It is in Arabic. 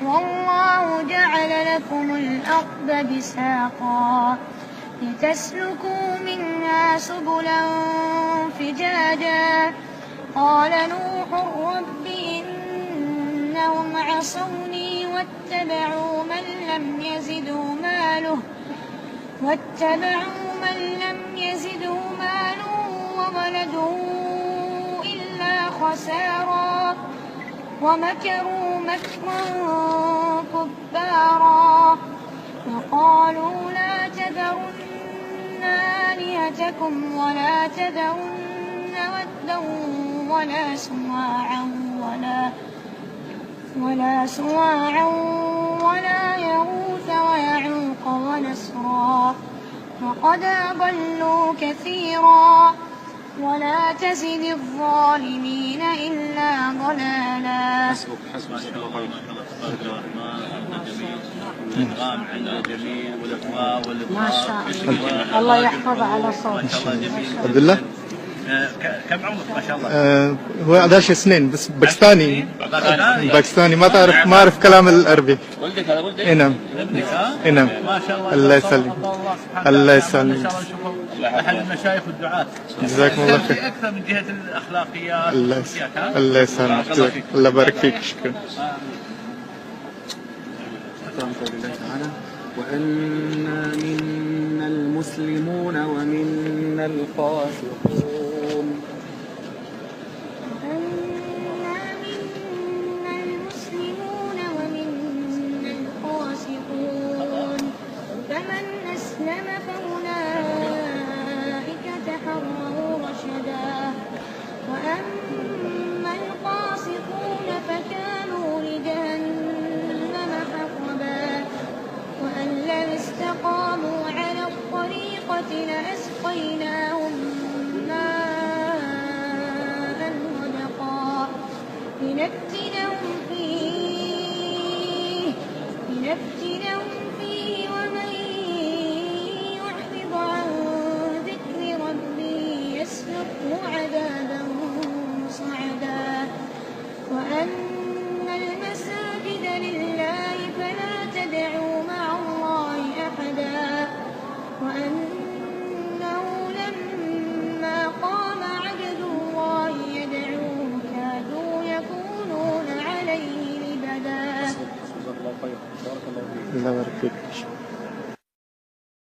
والله جعل لكم الأرض بساطا لتسلكوا منها سبلا فجاجا قال نوح رب إنهم عصوني واتبعوا من لم يزده ماله وولده إلا خسارا ومكروا مكرا كبارا وقالوا لا تذرن آلهتكم ولا تذرن ودا ولا سواعا ولا يغوث ويعوق ونسرا وقد أضلوا كثيرا ولا تزد الظالمين إلا ضلالا. حسبك الإدغام عند جميل والإخفاء والإظهار الله يحفظ على صوتك. عبد الله كم عمرك ما شاء الله؟ هو 11 سنين بس باكستاني ما أعرف كلام العربي. ولدك هذا ولدك؟ نعم. ابنك نعم. ما شاء الله. الله يسلمك. الله يسلمك. إن شاء الله نشوفه أحد المشايخ والدعاة. جزاكم الله خير. أكثر من جهة الأخلاقيات. الله يسلمك. الله يبارك فيك. شكرا. وأنا منا المسلمون ومنا القاسطون. فمن أسلم فأولئك تحروا رشدا وأما القاسطون فكانوا لجهنم حطبا وأن لم استقاموا على الطريقة لأسقيناهم ماء غدقا لنفتنهم فيه ومن يعرض عن ذكر ربه يسلكه عذابا صعدا وأن المساجد لله فلا تدعوا مع الله أحدا وأنه لما قام عبد الله يدعوه كادوا يكونون عليه لبدا. الله يبارك فيك.